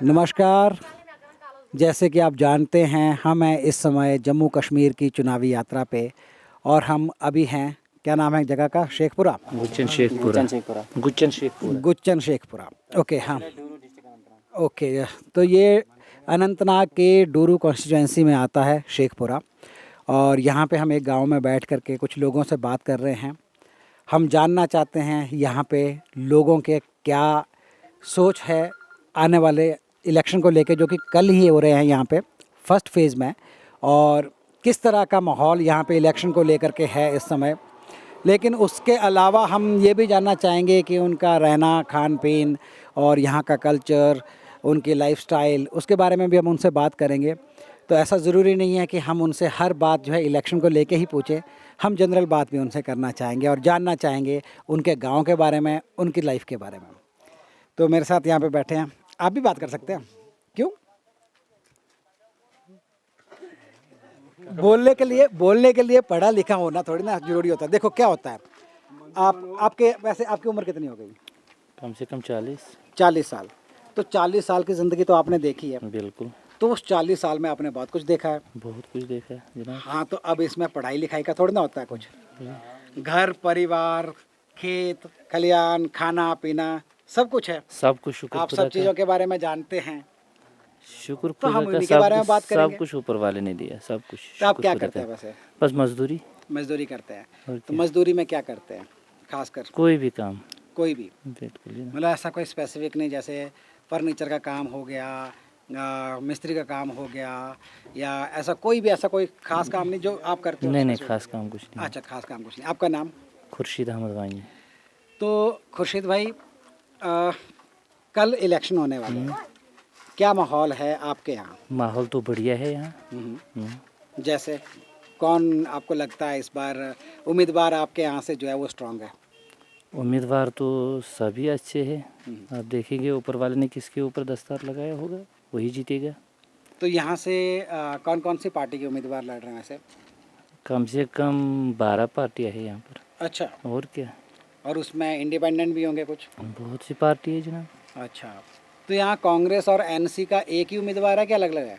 नमस्कार। जैसे कि आप जानते हैं हम हैं इस समय जम्मू कश्मीर की चुनावी यात्रा पे और हम अभी हैं, क्या नाम है जगह का? शेखपुरा। गुच्चन शेखपुरा। ओके, हाँ, ओके। तो ये अनंतनाग के डूरू कॉन्स्टिट्यूंसी में आता है शेखपुरा। और यहाँ पे हम एक गांव में बैठ कर के कुछ लोगों से बात कर रहे हैं। हम जानना चाहते हैं यहाँ पे लोगों के क्या सोच है आने वाले इलेक्शन को लेके, जो कि कल ही हो रहे हैं यहाँ पे फर्स्ट फेज़ में, और किस तरह का माहौल यहाँ पे इलेक्शन को लेकर के है इस समय। लेकिन उसके अलावा हम ये भी जानना चाहेंगे कि उनका रहना, खान पीन और यहाँ का कल्चर, उनकी लाइफस्टाइल, उसके बारे में भी हम उनसे बात करेंगे। तो ऐसा ज़रूरी नहीं है कि हम उनसे हर बात जो है इलेक्शन को लेके ही पूछें। हम जनरल बात भी उनसे करना चाहेंगे और जानना चाहेंगे उनके गांव के बारे में, उनकी लाइफ के बारे में। तो मेरे साथ यहाँ पे बैठे हैं, आप भी बात कर सकते हैं। क्यों? बोलने के लिए पढ़ा लिखा होना थोड़ी ना जरूरी होता है। देखो क्या होता है, आपकी उम्र कितनी हो गई? कम से कम 40 साल। तो 40 साल की ज़िंदगी तो आपने देखी है। बिल्कुल, तो उस 40 साल में आपने बहुत कुछ देखा है। बहुत कुछ देखा है जनाब। हाँ, तो अब इसमें पढ़ाई लिखाई का थोड़ी ना होता है कुछ। घर परिवार, खेत खलियान, खाना पीना सब कुछ है। सब कुछ शुक्र आप खुदा सब चीज़ों के बारे में जानते हैं। शुक्र तो हम खुदा उन्हीं का के बारे में बात सब करेंगे। कुछ ऊपर वाले ने दिया, सब कुछ। तो आप शुक्र क्या खुदा करते हैं का। वैसे? बस मजदूरी। मजदूरी करते हैं। और तो क्या? मजदूरी में क्या करते हैं खासकर? कोई भी काम। कोई भी? बिल्कुल जनाब। मतलब ऐसा कोई स्पेसिफिक नहीं, जैसे फर्नीचर का काम हो गया, मिस्त्री का काम हो गया, या ऐसा कोई खास काम नहीं जो आप करते हो? नहीं, खास काम कुछ नहीं। अच्छा, खास काम कुछ नहीं। आपका नाम? खुर्शीद अहमद वानी। तो खुर्शीद भाई, कल इलेक्शन होने वाले हैं, क्या माहौल है आपके यहाँ? माहौल तो बढ़िया है यहाँ। जैसे कौन आपको लगता है इस बार उम्मीदवार आपके यहाँ से जो है वो स्ट्रांग है? उम्मीदवार तो सभी अच्छे हैं। आप देखेंगे ऊपर वाले ने किसके ऊपर दस्तार लगाया होगा वही जीतेगा। तो यहाँ से कौन कौन सी पार्टी के उम्मीदवार लड़ रहे हैं वैसे? कम से कम 12 पार्टियाँ हैं यहाँ पर। अच्छा, और क्या, और उसमें इंडिपेंडेंट भी होंगे कुछ? बहुत सी पार्टी है जनाब। अच्छा, तो यहाँ कांग्रेस और एनसी का एक ही उम्मीदवार है, क्या अलग अलग है?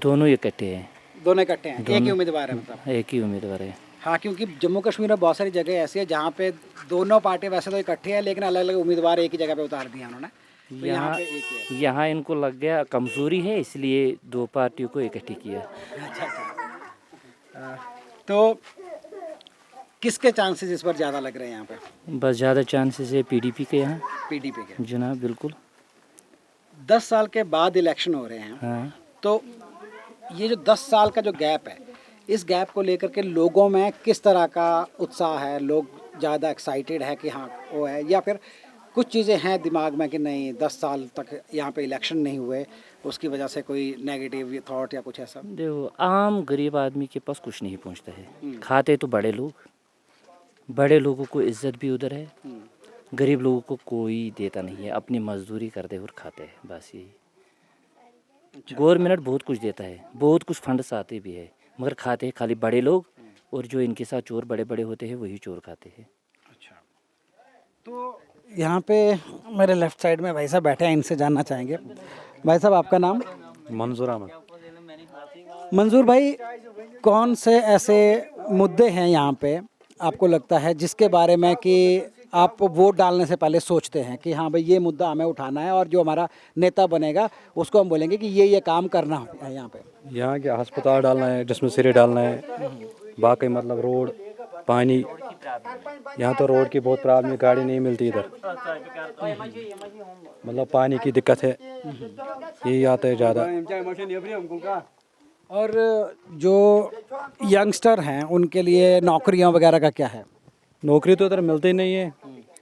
दोनों इकट्ठे हैं। दोनों इकट्ठे हैं, एक ही दोनों उम्मीदवार है मतलब? एक ही उम्मीदवार है। हाँ, क्योंकि जम्मू कश्मीर में बहुत सारी जगह ऐसी है जहाँ पे दोनों पार्टी वैसे तो इकट्ठी है, लेकिन अलग अलग उम्मीदवार एक ही जगह पे उतार दिया उन्होंने। तो यहाँ पे एक ही है। यहाँ इनको लग गया कमज़ोरी है, इसलिए दो पार्टियों को इकट्ठी किया। अच्छा अच्छा। तो किसके चांसेस इस बार ज़्यादा लग रहे हैं यहाँ पे? बस ज़्यादा चांसेस है पीडीपी के यहाँ पीडीपी के। जनाब। बिल्कुल। 10 साल के बाद इलेक्शन हो रहे हैं, हाँ, तो ये जो 10 साल का जो गैप है, इस गैप को लेकर के लोगों में किस तरह का उत्साह है? लोग ज़्यादा एक्साइटेड है कि हाँ वो है, या फिर कुछ चीज़ें हैं दिमाग में कि नहीं 10 साल तक यहाँ पे इलेक्शन नहीं हुए, उसकी वजह से कोई नेगेटिव थॉट या कुछ ऐसा? देखो आम गरीब आदमी के पास कुछ नहीं पहुँचता है। खाते तो बड़े लोग, बड़े लोगों को इज्जत भी उधर है, गरीब लोगों को कोई देता नहीं है। अपनी मजदूरी करते और खाते हैं, बस यही। गवर्नमेंट बहुत कुछ देता है, बहुत कुछ फंड्स आते भी है, मगर खाते हैं खाली बड़े लोग, और जो इनके साथ चोर बड़े बड़े होते हैं वही चोर खाते हैं। अच्छा, तो यहाँ पे मेरे लेफ्ट साइड में भाई साहब बैठे हैं, इनसे जानना चाहेंगे। भाई साहब, आपका नाम? मंजूर अहमद। मंजूर भाई, कौन से ऐसे मुद्दे हैं यहाँ पे आपको लगता है जिसके बारे में कि आप वोट डालने से पहले सोचते हैं कि हाँ भाई ये मुद्दा हमें उठाना है और जो हमारा नेता बनेगा उसको हम बोलेंगे कि ये काम करना है यहाँ पे? यहाँ के अस्पताल डालना है, डिस्पेंसरी डालना है, बाकी मतलब रोड, पानी। यहाँ तो रोड की बहुत प्रॉब्लम है, गाड़ी नहीं मिलती इधर, मतलब पानी की दिक्कत है, यही आता है ज़्यादा। और जो यंगस्टर हैं उनके लिए नौकरियाँ वगैरह का क्या है? नौकरी तो इधर मिलती ही नहीं है।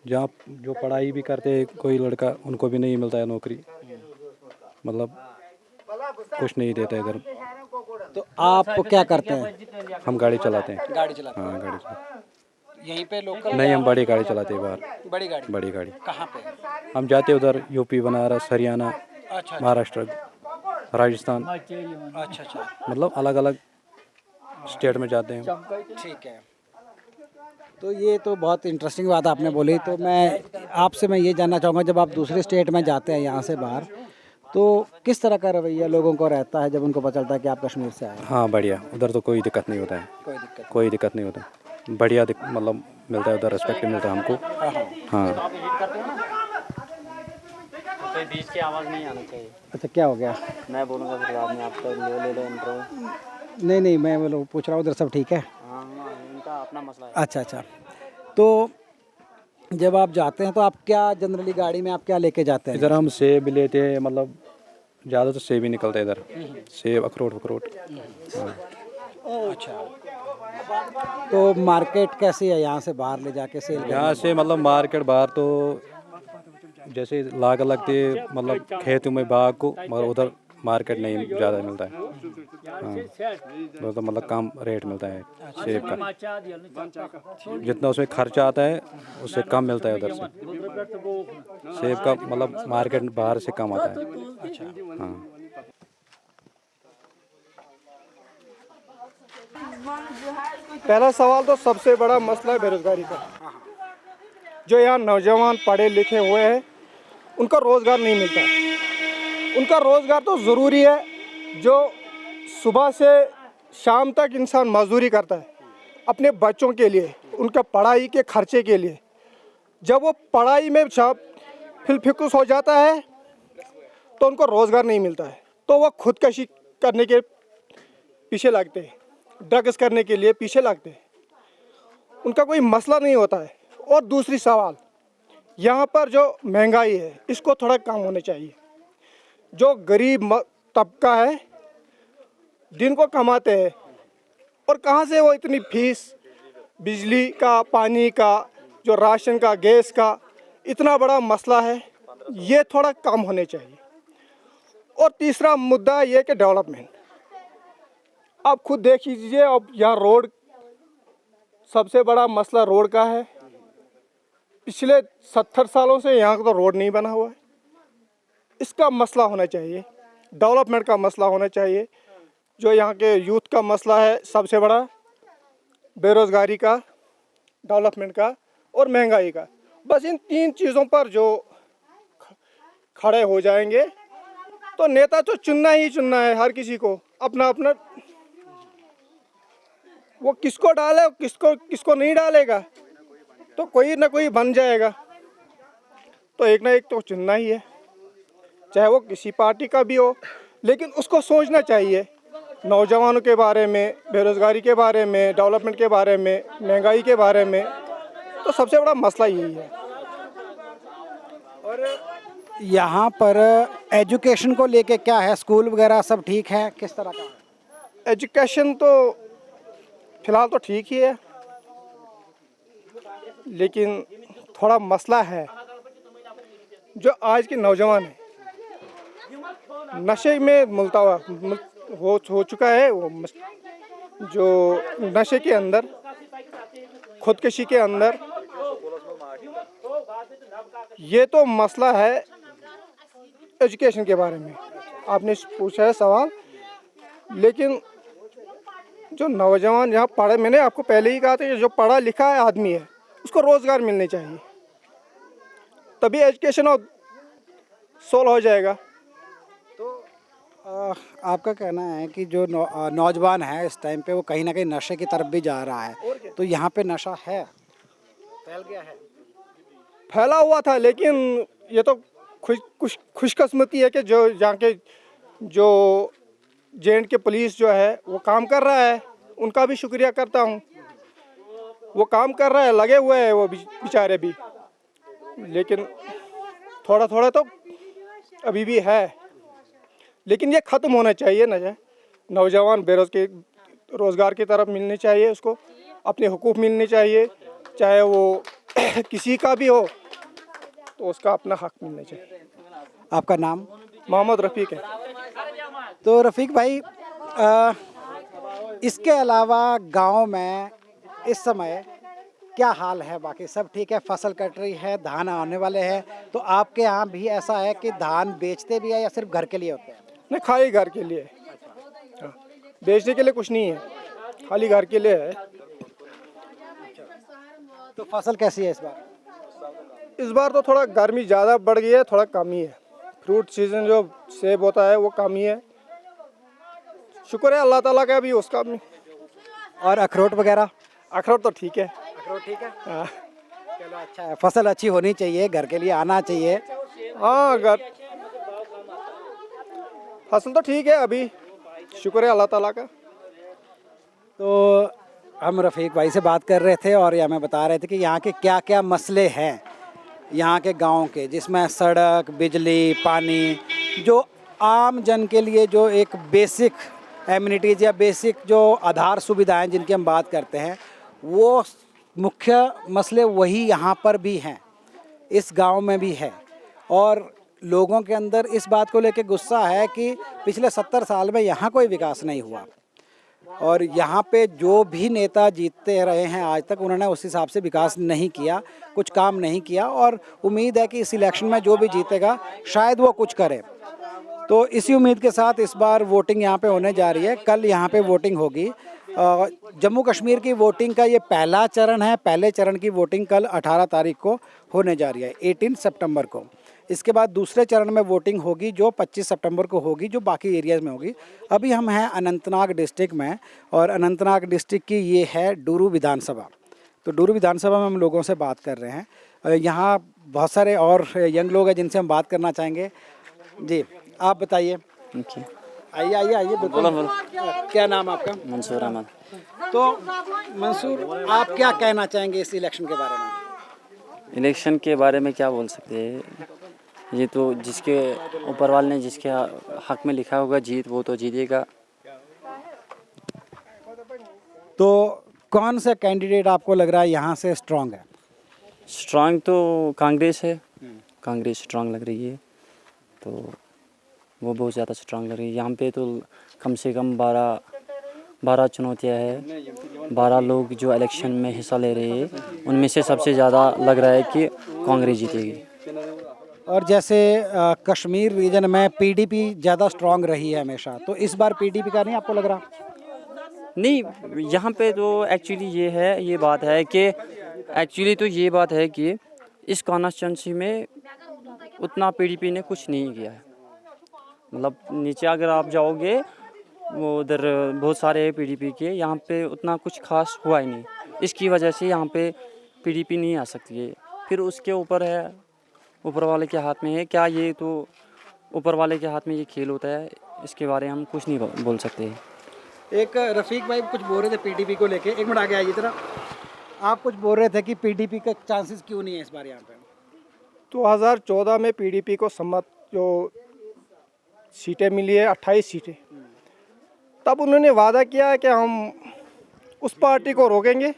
जहाँ जो पढ़ाई भी करते हैं कोई लड़का, उनको भी नहीं मिलता है नौकरी, मतलब कुछ नहीं देता इधर। तो आप क्या करते हैं? हम गाड़ी चलाते हैं। गाड़ी चलाते हाँ, गाड़ी चलाते हैं यहीं पे लोकल? नहीं, हम बड़ी गाड़ी चलाते हैं बाहर। बड़ी गाड़ी? बड़ी गाड़ी कहाँ पे? हम जाते उधर यूपी, बनारस, हरियाणा, अच्छा महाराष्ट्र, राजस्थान, अच्छा अच्छा, मतलब अलग अलग स्टेट में जाते हैं। ठीक है। तो ये तो बहुत इंटरेस्टिंग बात आपने बोली। तो मैं ये जानना चाहूँगा, जब आप दूसरे स्टेट में जाते हैं यहाँ से बाहर, तो किस तरह का रवैया लोगों को रहता है जब उनको पता चलता है कि आप कश्मीर से आए हैं? हाँ बढ़िया, उधर तो कोई दिक्कत नहीं होता है, कोई दिक्कत कोई दिक्कत नहीं होता, बढ़िया मतलब मिलता है उधर, रिस्पेक्ट मिलता है हमको। हाँ कोई बीच की आवाज़ नहीं आना चाहिए। अच्छा, क्या हो गया? मैं बोलूँगा फिर बाद में आपका ले लो इंटरव्यू। नहीं नहीं, मैं वो लोग पूछ रहा हूँ उधर सब ठीक है? हाँ हाँ, इनका अपना मसला है। अच्छा अच्छा। तो जब आप जाते हैं तो आप क्या जनरली गाड़ी में आप क्या लेके जाते हैं? इधर हम सेब भी लेते हैं, मतलब ज़्यादा तो सेब ही निकलता है इधर, सेब अखरोट वखरोट। हाँ। अच्छा। तो मार्केट कैसी है यहाँ से बाहर ले जाके सेल करने? यहाँ से मतलब मार्केट बाहर तो जैसे लाग लगती है, मतलब खेतों में बाग को, मगर उधर मार्केट नहीं ज़्यादा मिलता है। हाँ उधर तो मतलब कम रेट मिलता है सेब का, जितना उसमें खर्चा आता है उससे कम मिलता है उधर से। सेब का मतलब मार्केट बाहर से कम आता है। हाँ पहला सवाल तो सबसे बड़ा मसला है बेरोजगारी का। जो यहाँ नौजवान पढ़े लिखे हुए हैं उनको रोज़गार नहीं मिलता। उनका रोज़गार तो ज़रूरी है, जो सुबह से शाम तक इंसान मजदूरी करता है अपने बच्चों के लिए, उनका पढ़ाई के खर्चे के लिए। जब वो पढ़ाई में फिलफिकुस हो जाता है तो उनको रोज़गार नहीं मिलता है, तो वो खुदकशी करने के पीछे लगते हैं, ड्रग्स करने के लिए पीछे लगते हैं। उनका कोई मसला नहीं होता है। और दूसरी सवाल, यहाँ पर जो महंगाई है इसको थोड़ा कम होना चाहिए। जो गरीब तबका है दिन को कमाते हैं, और कहाँ से वो इतनी फीस, बिजली का, पानी का, जो राशन का, गैस का इतना बड़ा मसला है, ये थोड़ा कम होने चाहिए। और तीसरा मुद्दा ये कि डेवलपमेंट, आप खुद देख लीजिए, अब यहाँ रोड, सबसे बड़ा मसला रोड का है। पिछले 70 सालों से यहाँ का तो रोड नहीं बना हुआ है। इसका मसला होना चाहिए, डेवलपमेंट का मसला होना चाहिए। जो यहाँ के यूथ का मसला है सबसे बड़ा, बेरोज़गारी का, डेवलपमेंट का और महंगाई का, बस इन 3 चीज़ों पर जो खड़े हो जाएंगे तो नेता तो चुनना ही चुनना है। हर किसी को अपना अपना, वो किसको डाले, किसको नहीं डालेगा, तो कोई ना कोई बन जाएगा। तो एक ना एक तो चुनना ही है, चाहे वो किसी पार्टी का भी हो। लेकिन उसको सोचना चाहिए नौजवानों के बारे में, बेरोज़गारी के बारे में, डेवलपमेंट के बारे में, महंगाई के बारे में। तो सबसे बड़ा मसला यही है। और यहाँ पर एजुकेशन को लेके क्या है, स्कूल वगैरह सब ठीक है, किस तरह का है? एजुकेशन तो फ़िलहाल तो ठीक ही है, लेकिन थोड़ा मसला है। जो आज के नौजवान हैं नशे में मुलतवा हो चुका है, वो जो नशे के अंदर, खुदकशी के अंदर, ये तो मसला है। एजुकेशन के बारे में आपने पूछा है सवाल, लेकिन जो नौजवान यहाँ पढ़े, मैंने आपको पहले ही कहा था कि जो पढ़ा लिखा है आदमी है उसको रोज़गार मिलने चाहिए, तभी एजुकेशन सोल्व हो जाएगा। आपका कहना है कि जो नौजवान है इस टाइम पे वो कहीं ना कहीं नशे की तरफ भी जा रहा है, तो यहाँ पे नशा है, फैल गया है? फैला हुआ था, लेकिन ये तो खुशकिस्मती है कि जो यहाँ के जो जे.एंड.के पुलिस जो है वो काम कर रहा है। उनका भी शुक्रिया करता हूँ, वो काम कर रहा है, लगे हुए हैं वो बेचारे भी। लेकिन थोड़ा थोड़ा तो अभी भी है, लेकिन ये ख़त्म होना चाहिए ना। नौजवान रोज़गार की तरफ मिलनी चाहिए, उसको अपने हुकूक मिलने चाहिए, चाहे वो किसी का भी हो, तो उसका अपना हक मिलना चाहिए। आपका नाम? मोहम्मद रफ़ीक है। तो रफ़ीक भाई, इसके अलावा गांव में इस समय क्या हाल है? बाकी सब ठीक है, फसल कट रही है, धान आने वाले हैं, तो आपके यहाँ भी ऐसा है कि धान बेचते भी है या सिर्फ घर के लिए होते हैं? नहीं, खाली घर के लिए। हाँ, बेचने के लिए कुछ नहीं है, खाली घर के लिए है। तो फसल कैसी है इस बार? इस बार तो थोड़ा गर्मी ज़्यादा बढ़ गई है, थोड़ा कम ही है फ्रूट सीजन जो सेब होता है वो कम ही है। शुक्र है अल्लाह ताला का भी उसका भी। और अखरोट वगैरह? अखरोट तो ठीक है। अखरोट ठीक है। हाँ चलो अच्छा है, फसल अच्छी होनी चाहिए, घर के लिए आना चाहिए। हाँ, अगर फसल तो ठीक है अभी, शुक्र है अल्लाह ताला का। तो हम रफ़ीक भाई से बात कर रहे थे और ये हमें बता रहे थे कि यहाँ के क्या क्या मसले हैं यहाँ के गांव के, जिसमें सड़क, बिजली, पानी, जो आम जन के लिए जो एक बेसिक एमिनिटीज़ या बेसिक जो आधार सुविधाएं जिनकी हम बात करते हैं, वो मुख्य मसले वही यहाँ पर भी हैं, इस गांव में भी है। और लोगों के अंदर इस बात को लेकर गुस्सा है कि पिछले 70 साल में यहाँ कोई विकास नहीं हुआ और यहाँ पे जो भी नेता जीतते रहे हैं आज तक, उन्होंने उस हिसाब से विकास नहीं किया, कुछ काम नहीं किया। और उम्मीद है कि इस इलेक्शन में जो भी जीतेगा शायद वो कुछ करे। तो इसी उम्मीद के साथ इस बार वोटिंग यहाँ पे होने जा रही है। कल यहाँ पे वोटिंग होगी। जम्मू कश्मीर की वोटिंग का ये पहला चरण है। पहले चरण की वोटिंग कल 18 तारीख को होने जा रही है, 18 सितंबर को। इसके बाद दूसरे चरण में वोटिंग होगी जो 25 सितंबर को होगी, जो बाकी एरियाज़ में होगी। अभी हम हैं अनंतनाग डिस्ट्रिक्ट में और अनंतनाग डिस्ट्रिक्ट की ये है डूरू विधानसभा। तो डूरू विधानसभा में हम लोगों से बात कर रहे हैं। यहाँ बहुत सारे और यंग लोग हैं जिनसे हम बात करना चाहेंगे। जी आप बताइए। आइए आइए आइए, बोलो बोलो। क्या नाम आपका? मंसूर अहमद। तो मंसूर, आप क्या कहना चाहेंगे इस इलेक्शन के बारे में? इलेक्शन के बारे में क्या बोल सकते हैं, ये तो जिसके ऊपर वाले ने जिसके हक में लिखा होगा जीत, वो तो जीतेगा। तो कौन सा कैंडिडेट आपको लग रहा है यहाँ से स्ट्रांग है? स्ट्रांग तो कांग्रेस है, कांग्रेस स्ट्रांग लग रही है, तो वो बहुत ज़्यादा स्ट्रांग लग रही है। यहाँ पे तो कम से कम 12 चुनौतियाँ हैं, 12 लोग जो इलेक्शन में हिस्सा ले रहे हैं, उनमें से सबसे ज़्यादा लग रहा है कि कांग्रेस जीतेगी। और जैसे कश्मीर रीजन में पीडीपी ज़्यादा स्ट्रांग रही है हमेशा, तो इस बार पीडीपी का नहीं आपको लग रहा? नहीं, यहाँ पे तो एक्चुअली ये बात है कि इस कॉन्स्टिट्यूंसी में उतना पीडीपी ने कुछ नहीं किया है। मतलब नीचे अगर आप जाओगे, वो उधर बहुत सारे पीडीपी के, यहाँ पे उतना कुछ खास हुआ ही नहीं। इसकी वजह से यहाँ पे पीडीपी नहीं आ सकती है। फिर उसके ऊपर है, ऊपर वाले के हाथ में है। क्या ये तो ऊपर वाले के हाथ में ये खेल होता है, इसके बारे में हम कुछ नहीं बोल सकते। एक रफ़ीक भाई कुछ बोल रहे थे पीडीपी को लेके, एक मिनट आगे आइए जरा। आप कुछ बोल रहे थे कि पीडीपी का चांसेस क्यों नहीं है इस बार यहाँ पे? 2014 में पीडीपी को सम्मत जो सीटें मिली है 28 सीटें, तब उन्होंने वादा किया है कि हम उस पार्टी को रोकेंगे।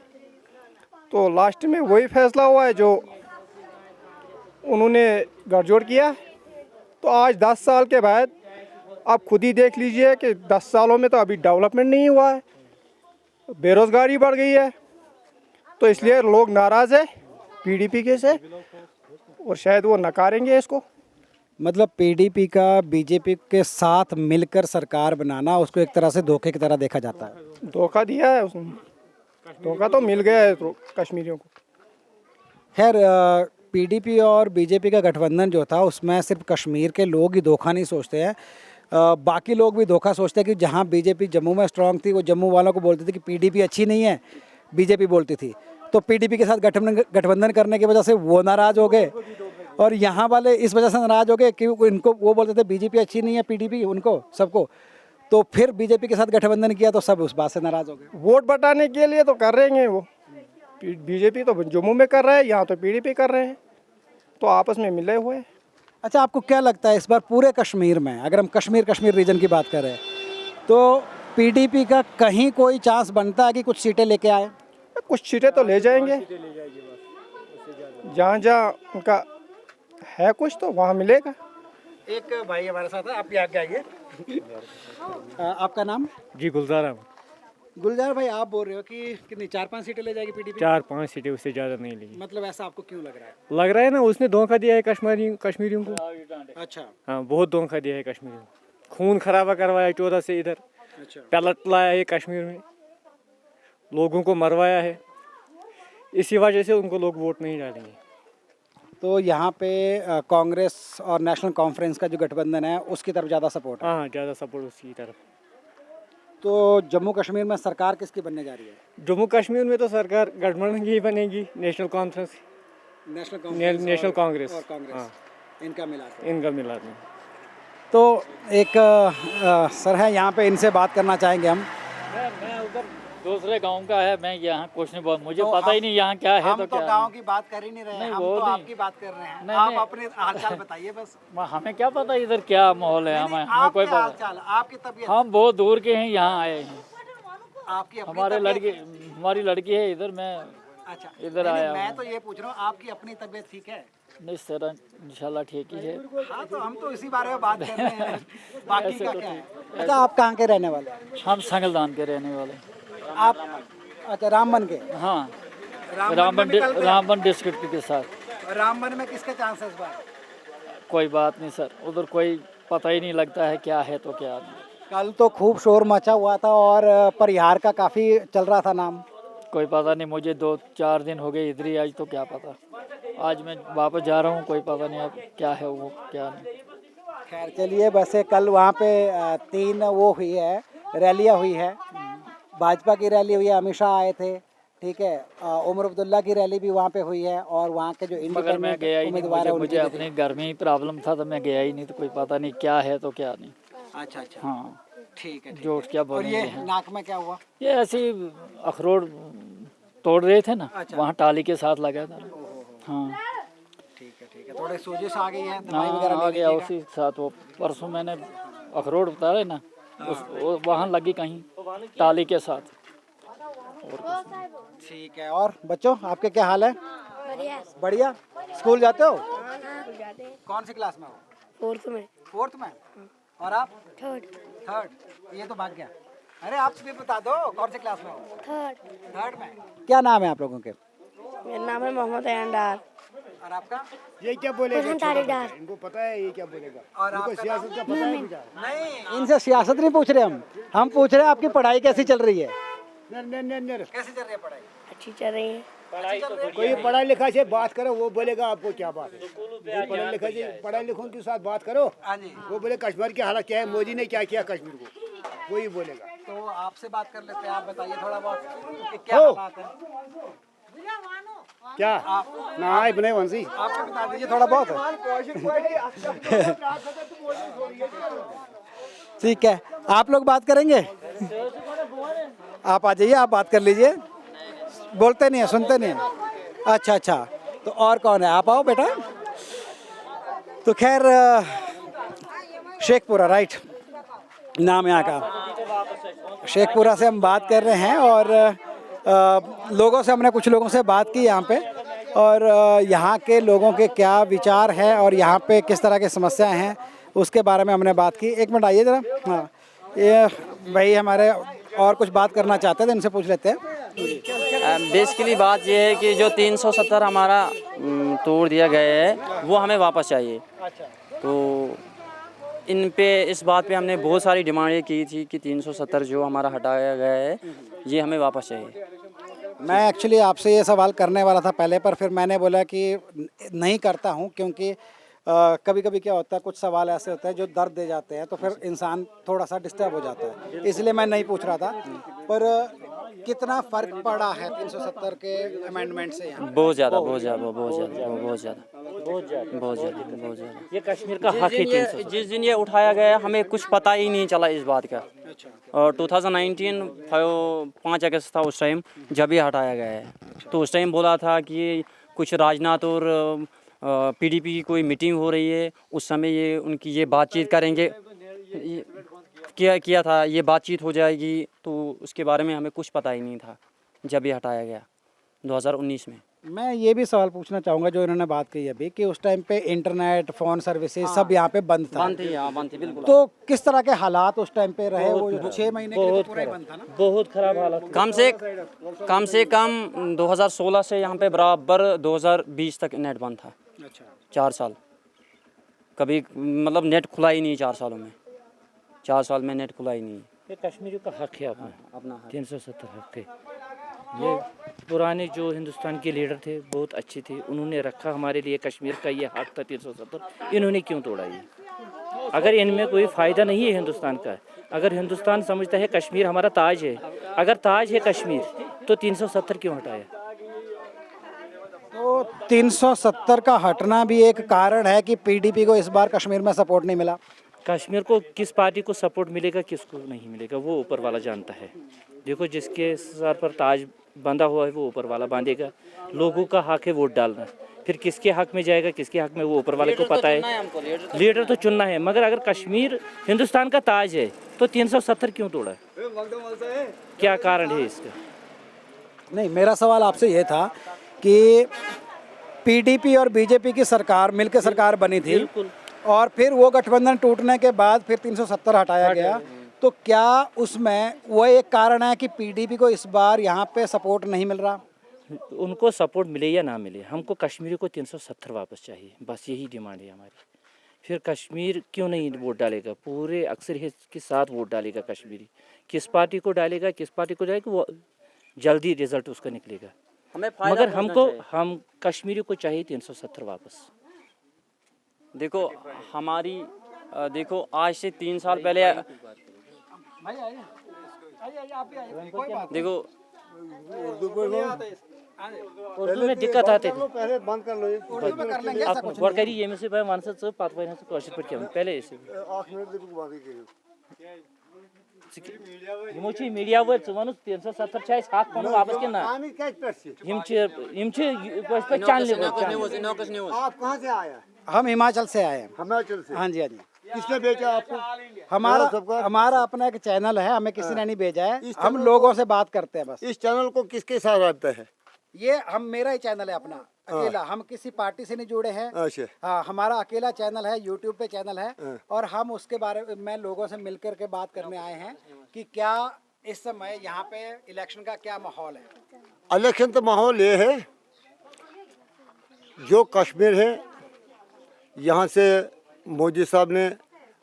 तो लास्ट में वही फैसला हुआ है जो उन्होंने गठजोड़ किया। तो आज 10 साल के बाद आप खुद ही देख लीजिए कि 10 सालों में तो अभी डेवलपमेंट नहीं हुआ है, बेरोज़गारी बढ़ गई है। तो इसलिए लोग नाराज़ है पीडीपी के से और शायद वो नकारेंगे इसको। मतलब पीडीपी का बीजेपी के साथ मिलकर सरकार बनाना, उसको एक तरह से धोखे की तरह देखा जाता है। धोखा दिया है उसने, धोखा तो मिल गया है तो कश्मीरियों को। खैर पीडीपी और बीजेपी का गठबंधन जो था, उसमें सिर्फ कश्मीर के लोग ही धोखा नहीं सोचते हैं, बाकी लोग भी धोखा सोचते हैं। कि जहां बीजेपी जम्मू में स्ट्रांग थी, वो जम्मू वालों को बोलती थी कि पीडीपी अच्छी नहीं है, बीजेपी बोलती थी। तो पीडीपी के साथ गठबंधन करने की वजह से वो नाराज़ हो गए और यहाँ वाले इस वजह से नाराज़ हो गए कि इनको वो बोलते थे बीजेपी अच्छी नहीं है, पीडीपी उनको सबको। तो फिर बीजेपी के साथ गठबंधन किया तो सब उस बात से नाराज़ हो गए। वोट बटाने के लिए तो कर रहे हैं वो, बीजेपी तो जम्मू में कर रहा है, यहाँ तो पीडीपी कर रहे हैं, तो आपस में मिले हुए हैं। अच्छा, आपको क्या लगता है इस बार पूरे कश्मीर में, अगर हम कश्मीर रीजन की बात करें, तो पीडीपी का कहीं कोई चांस बनता है कि कुछ सीटें लेके आए? कुछ सीटें तो ले जाएंगे, जहाँ जहाँ उनका है कुछ तो वहाँ मिलेगा। एक भाई हमारे साथ है, आप यहाँ आइए। आपका नाम? जी गुलजार अहमद। गुलजार भाई, आप बोल रहे हो कि कितनी 4-5 सीटें ले जाएगी पीडीपी? 4-5 सीटें, उससे ज़्यादा नहीं लेगी। मतलब ऐसा आपको क्यों लग रहा है? लग रहा है ना, उसने धोखा दिया है कश्मीरियों को। अच्छा। हाँ, बहुत धोखा दिया है कश्मीरियों को। खून खराबा करवाया 14 से इधर, अच्छा। पलट लाया है कश्मीर में, लोगों को मरवाया है। इसी वजह से उनको लोग वोट नहीं डालेंगे। तो यहाँ पे कांग्रेस और नेशनल कॉन्फ्रेंस का जो गठबंधन है उसकी तरफ ज़्यादा सपोर्ट है। हाँ ज़्यादा सपोर्ट उसकी तरफ। तो जम्मू कश्मीर में सरकार किसकी बनने जा रही है? जम्मू कश्मीर में तो सरकार गठबंधन की ही बनेगी, नेशनल कॉन्फ्रेंस, नेशनल कांग्रेस और कांग्रेस हाँ, इनका मिला के। इनका मिला के। तो एक सर है यहाँ पे, इनसे बात करना चाहेंगे हम। मैं उधर दूसरे गांव का है, मैं यहाँ कुछ नहीं बोल, मुझे तो पता ही नहीं यहाँ क्या है। हम तो तो क्या गांव की बात कर ही नहीं रहे हैं, नहीं, हम वो तो नहीं। आपकी बात कर रहे हैं। नहीं, आप नहीं। अपने हालचाल बताइए बस। हमें क्या पता इधर क्या माहौल है, हमें हमें कोई आपके पता। हालचाल, आपकी तबीयत, हम बहुत दूर के हैं, यहाँ आए हैं। आपकी अपनी हमारे तबीयत। लड़की, हमारी लड़की है इधर, मैं अच्छा, इधर नहीं, आया मैं हूँ। तो ये पूछ रहा हूँ आपकी अपनी तबीयत ठीक है? नहीं सर, इंशाल्लाह ठीक ही है। हाँ, तो हम तो इसी बारे में बात कर रहे हैं, बाकी का क्या है? अच्छा, आप कहाँ के रहने वाले हैं? हम संगलदान के रहने वाले। आप अच्छा रामबन के? हाँ, रामबन में निकल गया। रामबन डिस्ट्रिक्ट के साथ। रामबन में किसके चांसेस बार? कोई बात नहीं सर, उधर कोई पता ही नहीं लगता है क्या है तो क्या नहीं। कल तो खूब शोर मचा हुआ था और परिहार का काफ़ी चल रहा था नाम। कोई पता नहीं, मुझे 2-4 दिन हो गए इधर ही, आज तो क्या पता। आज मैं वापस जा रहा हूँ, कोई पता नहीं अब क्या है वो क्या नहीं। खैर चलिए, वैसे कल वहाँ पे 3 वो हुई है, रैलियाँ हुई है। भाजपा की रैली हुई है, अमित शाह आए थे, ठीक है। उमर अब्दुल्ला की रैली भी वहाँ पे हुई है और वहाँ के जो मगर मैं इंडिपेंडेंट गया ही नहीं, उम्मीदवार है मुझे उनकी भी अपने घर में ही प्रॉब्लम था तो मैं गया ही नहीं, तो कोई पता नहीं क्या है तो क्या नहीं। थी। अच्छा अच्छा, हाँ, ठीक है, ठीक जो क्या है। और बोलेंगे ये हैं। नाक में क्या हुआ? ये ऐसे ही अखरोट तोड़ रहे थे ना, अच्छा। वहाँ टाली के साथ लगा था। हाँ ठीक है, ठीक है। थोड़े सोजिश आ गई है, दवाई वगैरह हाँ, आ ले गया लीजिएगा। उसी साथ। वो परसों मैंने अखरोट उतारे ना, वहाँ लगी कहीं टाली के साथ। ठीक है। और बच्चों, आपके क्या हाल है? बढ़िया। स्कूल जाते हो? कौन सी क्लास में हो? फोर्थ में। 4th में? और आप? थर्ड। 3rd? ये तो भाग गया। अरे आप भी बता दो कौन सी क्लास में हो? थर्ड। 3rd में। क्या नाम है आप लोगों के? मेरा नाम है मोहम्मद अयान डार। और आपका? ये क्या बोलेगा? रोशन तारिक डार। इनको पता है ये क्या बोलेगा? और इनको आपका सियासत का पता है कुछ? नहीं, इनसे सियासत नहीं पूछ रहे हम पूछ रहे हैं आपकी पढ़ाई कैसी चल रही है? कैसी चल रही है पढ़ाई? अच्छी चल रही है। कोई पढ़ा लिखा से बात करो, वो बोलेगा आपको क्या बात है। पढ़ा लिखा से पढ़ा लिखों के साथ बात करो, हाँ जी। वो बोले कश्मीर की हालत क्या है, मोदी ने क्या किया कश्मीर को, वही बोलेगा। तो आपसे बात कर लेते हैं, आप बताइए थोड़ा बहुत कि क्या हालात है। क्या ना आए बने वंशी आप भी बता दीजिए थोड़ा बहुत। ठीक है, आप लोग बात करेंगे? आप आ जाइए, आप बात कर लीजिए। बोलते नहीं है, सुनते नहीं है। अच्छा अच्छा, तो और कौन है? आप आओ बेटा। तो खैर शेखपुरा, राइट नाम यहाँ का। शेखपुरा से हम बात कर रहे हैं और लोगों से, हमने कुछ लोगों से बात की यहाँ पे, और यहाँ के लोगों के क्या विचार है और यहाँ पे किस तरह की समस्याएं हैं उसके बारे में हमने बात की। एक मिनट आइए ज़रा। हाँ, ये भाई हमारे और कुछ बात करना चाहते थे, इनसे पूछ लेते हैं। बेसिकली बात यह है कि जो 370 हमारा तोड़ दिया गया है वो हमें वापस चाहिए। तो इन पे इस बात पे हमने बहुत सारी डिमांडें की थी कि 370 जो हमारा हटाया गया है ये हमें वापस चाहिए। मैं एक्चुअली आपसे ये सवाल करने वाला था पहले, पर फिर मैंने बोला कि नहीं करता हूँ, क्योंकि कभी कभी क्या होता है, कुछ सवाल ऐसे होते हैं जो दर्द दे जाते हैं, तो फिर इंसान थोड़ा सा डिस्टर्ब हो जाता है, इसलिए मैं नहीं पूछ रहा था। पर कितना फ़र्क पड़ा है 370 के अमेंडमेंट से यहाँ? बहुत ज़्यादा, बहुत ज़्यादा, बहुत ज़्यादा, बहुत ज़्यादा, बहुत ज़्यादा, बहुत ज़्यादा, बहुत ज़्यादा। ये कश्मीर का हक है। जिस दिन ये उठाया गया हमें कुछ पता ही नहीं चला इस बात का। और 2019 5 अगस्त था उस टाइम जब ये हटाया गया है। तो उस टाइम बोला था कि कुछ राजनाथ और पीडीपी की कोई मीटिंग हो रही है, उस समय ये उनकी ये बातचीत करेंगे, किया था, ये बातचीत हो जाएगी। तो उसके बारे में हमें कुछ पता ही नहीं था जब ये हटाया गया 2019 में। मैं ये भी सवाल पूछना चाहूँगा जो इन्होंने बात कही अभी, कि उस टाइम पे इंटरनेट, फ़ोन सर्विसेज सब यहाँ पे बंद था। बंद थी बिल्कुल। तो किस तरह के हालात उस टाइम पे रहे? वो 6 महीने के लिए तो पूरा ही बंद था ना? बहुत खराब हालत। कम से कम 2016 से यहाँ पे बराबर 2020 तक नेट बंद था। अच्छा, 4 साल कभी मतलब नेट खुला ही नहीं। 4 सालों में, 4 साल में नेट खुला ही नहीं। ये कश्मीर का हक है अपना, अपना 370 हक है। ये पुराने जो हिंदुस्तान के लीडर थे बहुत अच्छे थे, उन्होंने रखा हमारे लिए कश्मीर का ये हक था 370, इन्होंने क्यों तोड़ा ये? अगर इनमें कोई फ़ायदा नहीं है हिंदुस्तान का, अगर हिंदुस्तान समझता है कश्मीर हमारा ताज है, अगर ताज है कश्मीर तो 370 क्यों हटाया? तो 370 का हटना भी एक कारण है कि पीडीपी को इस बार कश्मीर में सपोर्ट नहीं मिला। कश्मीर को किस पार्टी को सपोर्ट मिलेगा किसको नहीं मिलेगा वो ऊपर वाला जानता है। देखो जिसके सर पर ताज बंधा हुआ है वो ऊपर वाला बांधेगा, लोगों का हक है वोट डालना, फिर किसके हक में जाएगा किसके हक में वो ऊपर वाले को पता है। लीडर तो चुनना है, मगर अगर कश्मीर हिंदुस्तान का ताज है तो 370 क्यों तोड़ा? क्या कारण है इसका? नहीं, मेरा सवाल आपसे ये था कि पीडीपी और बीजेपी की सरकार मिलकर सरकार बनी थी और फिर वो गठबंधन टूटने के बाद फिर 370 हटाया गया, तो क्या उसमें वो एक कारण है कि पीडीपी को इस बार यहाँ पे सपोर्ट नहीं मिल रहा? उनको सपोर्ट मिले या ना मिले, हमको कश्मीरी को 370 वापस चाहिए, बस यही डिमांड है हमारी। फिर कश्मीर क्यों नहीं वोट डालेगा? पूरे अक्सरियत के साथ वोट डालेगा कश्मीरी। किस पार्टी को डालेगा किस पार्टी को डालेगा वो जल्दी रिजल्ट उसका निकलेगा, मगर हम कश्मीरी को चाहिए 370 वापस। देखो हमारी देखो आज से 3 साल पहले देखो उर्दू में दिक्कत आते थे। पहले बंद कर लो ये और करी ये में से भाई वन से पात वही से कोशिश पर किया पहले ऐसे 8 मिनट देखो बात करियो यमुची मीडिया वर वनुस 370 छाइस हाथ पनो वापस के ना आमिर कैच पर से यम छे पे चाल ले आप कहां से आया? हम हिमाचल से आए हैं। हिमाचल से? हाँ जी, हाँ जी। किसने भेजा आपको? हमारा अपना एक चैनल है, हमें किसी ने नहीं भेजा है, हम लोगों से बात करते हैं बस। इस चैनल को किसके साथ रखता है? ये हम मेरा ही चैनल है अपना अकेला, हम किसी पार्टी से नहीं जुड़े हैं। अच्छा। हाँ, हमारा अकेला चैनल है, यूट्यूब पे चैनल है और हम उसके बारे में लोगों से मिलकर के बात करने आए हैं कि क्या इस समय यहाँ पे इलेक्शन का क्या माहौल है। इलेक्शन तो माहौल ये है, जो कश्मीर है यहाँ से मोदी साहब ने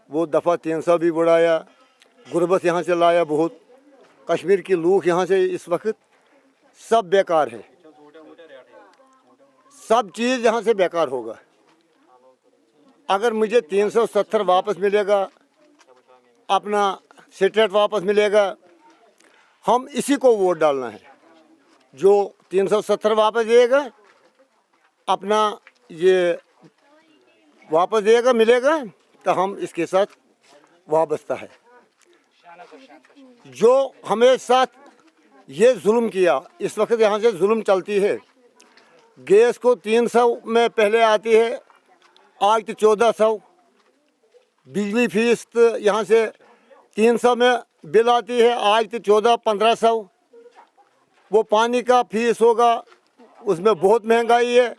वो दफ़ा 300 भी बढ़ाया, गुर्बत यहाँ से लाया बहुत, कश्मीर की लूख यहाँ से इस वक्त सब बेकार है, सब चीज़ यहाँ से बेकार होगा। अगर मुझे 370 वापस मिलेगा, अपना स्टेट वापस मिलेगा, हम इसी को वोट डालना है। जो 370 वापस देगा, अपना ये वापस देगा मिलेगा तो हम इसके साथ वाबस्ता है। जो हमें साथ ये जुल्म किया, इस वक्त यहाँ से जुल्म चलती है। गैस को 300 में पहले आती है, आज तो 1400। बिजली फीस तो यहाँ से 300 में बिल आती है, आज तो 1400-1500। वो पानी का फीस होगा, उसमें बहुत महंगाई है।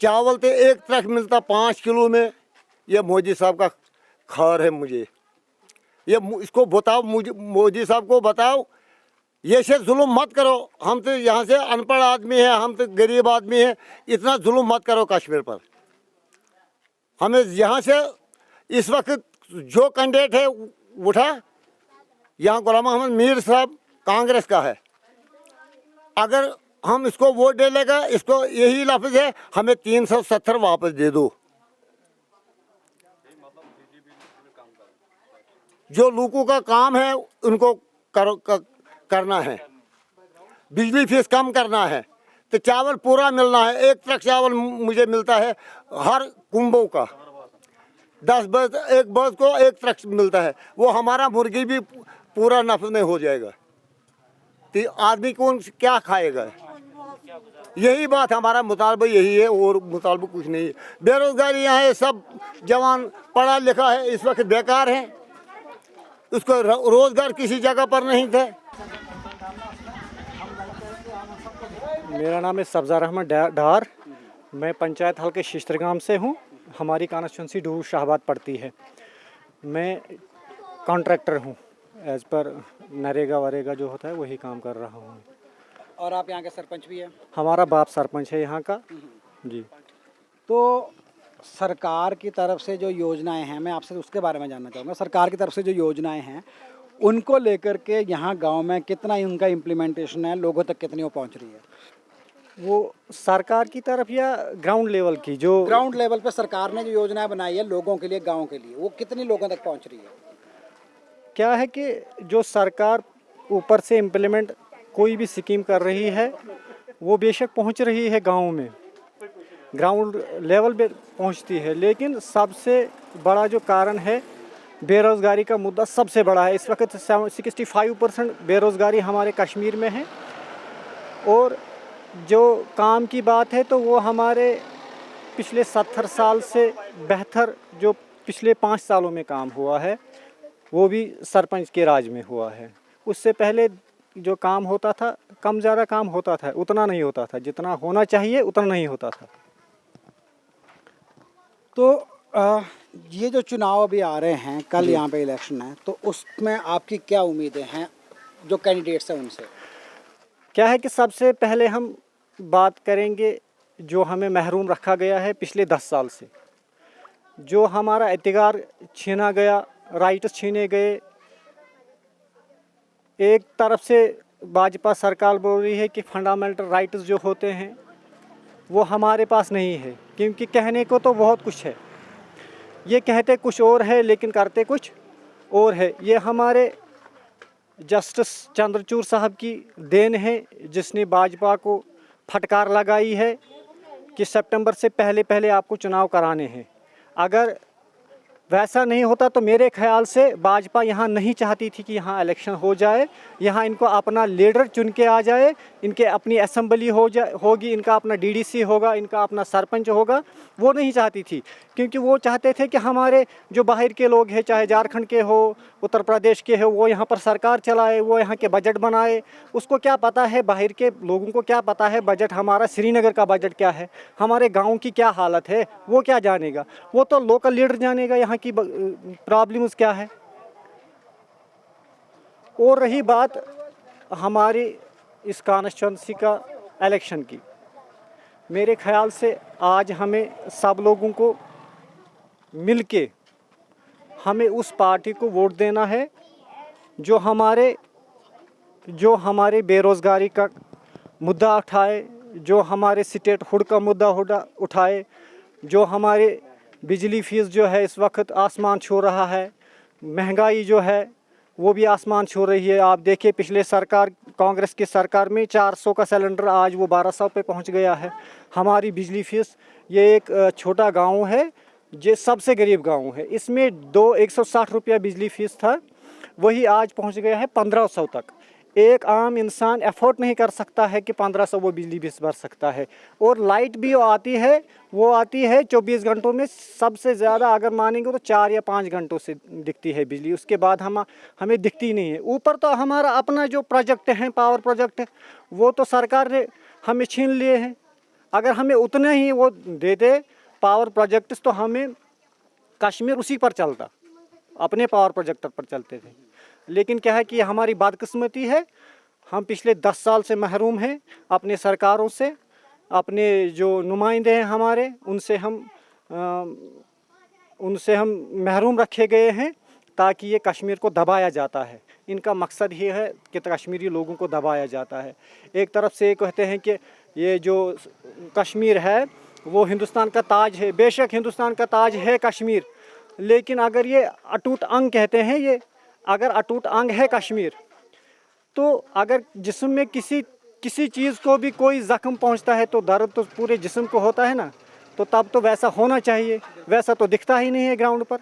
चावल तो एक ट्रक मिलता 5 किलो में। ये मोदी साहब का खार है। मुझे ये इसको बताओ, मुझे मोदी साहब को बताओ, ये से जुल्म मत करो। हम तो यहाँ से अनपढ़ आदमी हैं, हम तो गरीब आदमी हैं, इतना जुल्म मत करो कश्मीर पर। हमें यहाँ से इस वक्त जो कैंडिडेट है उठा, यहाँ गुलाम मोहम्मद मीर साहब कांग्रेस का है, अगर हम इसको वोट दे लेगा, इसको यही लफ्ज़ है, हमें 370 वापस दे दो। जो लोगों का काम है उनको करना है, बिजली फीस कम करना है, तो चावल पूरा मिलना है। एक ट्रक चावल मुझे मिलता है हर कुंभों का, 10 बस एक बस को एक ट्रक मिलता है। वो हमारा मुर्गी भी पूरा नफ्स में हो जाएगा, तो आदमी कौन क्या खाएगा? यही बात हमारा मुतालबा यही है, और मुतालबा कुछ नहीं है। बेरोजगारी यहाँ है, सब जवान पढ़ा लिखा है इस वक्त बेकार है, उसको रोजगार किसी जगह पर नहीं थे। मेरा नाम है सब्ज़ार अहमद डार, मैं पंचायत हल्के शिश्तरगाम से हूँ। हमारी कॉन्स्टिट्यूंसी डूरू शाहबाद पड़ती है। मैं कॉन्ट्रैक्टर हूँ, एज़ पर नरेगा वरेगा जो होता है वही काम कर रहा हूँ। और आप यहाँ के सरपंच भी हैं? हमारा बाप सरपंच है यहाँ का जी। तो सरकार की तरफ से जो योजनाएं हैं, मैं आपसे उसके बारे में जानना चाहूँगा। सरकार की तरफ से जो योजनाएं हैं उनको लेकर के यहाँ गांव में कितना उनका इम्प्लीमेंटेशन है, लोगों तक कितनी वो पहुँच रही है? वो सरकार की तरफ या ग्राउंड लेवल की जो ग्राउंड लेवल पे सरकार ने जो योजनाएं बनाई है लोगों के लिए, गांव के लिए, वो कितनी लोगों तक पहुँच रही है? क्या है कि जो सरकार ऊपर से इम्प्लीमेंट कोई भी स्कीम कर रही है वो बेशक पहुंच रही है गाँव में, ग्राउंड लेवल पे पहुंचती है, लेकिन सबसे बड़ा जो कारण है बेरोज़गारी का मुद्दा सबसे बड़ा है। इस वक्त 65% बेरोज़गारी हमारे कश्मीर में है। और जो काम की बात है तो वो हमारे पिछले 70 साल से बेहतर जो पिछले 5 सालों में काम हुआ है वो भी सरपंच के राज में हुआ है। उससे पहले जो काम होता था कम ज़्यादा काम होता था, उतना नहीं होता था, जितना होना चाहिए उतना नहीं होता था। तो ये जो चुनाव अभी आ रहे हैं, कल यहाँ पे इलेक्शन है, तो उसमें आपकी क्या उम्मीदें हैं जो कैंडिडेट्स हैं उनसे? क्या है कि सबसे पहले हम बात करेंगे जो हमें महरूम रखा गया है पिछले 10 साल से, जो हमारा एतिगार छीना गया, राइट्स छीने गए। एक तरफ से भाजपा सरकार बोल रही है कि फंडामेंटल राइट्स जो होते हैं वो हमारे पास नहीं है, क्योंकि कहने को तो बहुत कुछ है, ये कहते कुछ और है लेकिन करते कुछ और है। ये हमारे जस्टिस चंद्रचूड़ साहब की देन है जिसने भाजपा को फटकार लगाई है कि सितंबर से पहले पहले आपको चुनाव कराने हैं। अगर वैसा नहीं होता तो मेरे ख्याल से भाजपा यहाँ नहीं चाहती थी कि यहाँ इलेक्शन हो जाए, यहाँ इनको अपना लीडर चुन के आ जाए, इनके अपनी असेंबली होगी, इनका अपना डीडीसी होगा, इनका अपना सरपंच होगा। वो नहीं चाहती थी, क्योंकि वो चाहते थे कि हमारे जो बाहर के लोग हैं, चाहे झारखंड के हो, उत्तर प्रदेश के हो, वो यहाँ पर सरकार चलाए, वो यहाँ के बजट बनाए। उसको क्या पता है, बाहर के लोगों को क्या पता है बजट हमारा श्रीनगर का बजट क्या है, हमारे गाँव की क्या हालत है, वो क्या जानेगा? वो तो लोकल लीडर जानेगा यहाँ की प्रॉब्लम्स क्या है। और रही बात हमारी इस कॉन्स्टिट्यूंसी का इलेक्शन की, मेरे ख्याल से आज हमें सब लोगों को मिलके हमें उस पार्टी को वोट देना है जो हमारे बेरोज़गारी का मुद्दा उठाए, जो हमारे स्टेटहुड का मुद्दा उठाए, जो हमारे बिजली फीस जो है इस वक्त आसमान छू रहा है, महंगाई जो है वो भी आसमान छू रही है। आप देखिए पिछले सरकार, कांग्रेस की सरकार में 400 का सिलेंडर आज वो 1200 पे पहुंच गया है। हमारी बिजली फीस, ये एक छोटा गांव है, ये सबसे गरीब गांव है, इसमें 160 रुपया बिजली फीस था, वही आज पहुंच गया है 1500 तक। एक आम इंसान अफोर्ड नहीं कर सकता है कि 1500 वो बिजली बिल भर सकता है। और लाइट भी वो आती है 24 घंटों में, सबसे ज़्यादा अगर मानेंगे तो 4 या 5 घंटों से दिखती है बिजली, उसके बाद हमें दिखती नहीं है। ऊपर तो हमारा अपना जो प्रोजेक्ट हैं, पावर प्रोजेक्ट है, वो तो सरकार ने हमें छीन लिए हैं। अगर हमें उतने ही वो देते पावर प्रोजेक्ट्स तो हमें कश्मीर उसी पर चलता, अपने पावर प्रोजेक्ट पर चलते थे। लेकिन क्या है कि हमारी बदकिस्मती है, हम पिछले 10 साल से महरूम हैं अपने सरकारों से, अपने जो नुमाइंदे हैं हमारे, उनसे हम महरूम रखे गए हैं, ताकि ये कश्मीर को दबाया जाता है। इनका मकसद ही है कि कश्मीरी लोगों को दबाया जाता है। एक तरफ से कहते हैं कि ये जो कश्मीर है वो हिंदुस्तान का ताज है, बेशक हिंदुस्तान का ताज है कश्मीर, लेकिन अगर ये अटूट अंग कहते हैं, ये अगर अटूट अंग है कश्मीर, तो अगर जिस्म में किसी चीज़ को भी कोई ज़ख्म पहुंचता है तो दर्द तो पूरे जिस्म को होता है ना, तो तब तो वैसा होना चाहिए, वैसा तो दिखता ही नहीं है ग्राउंड पर।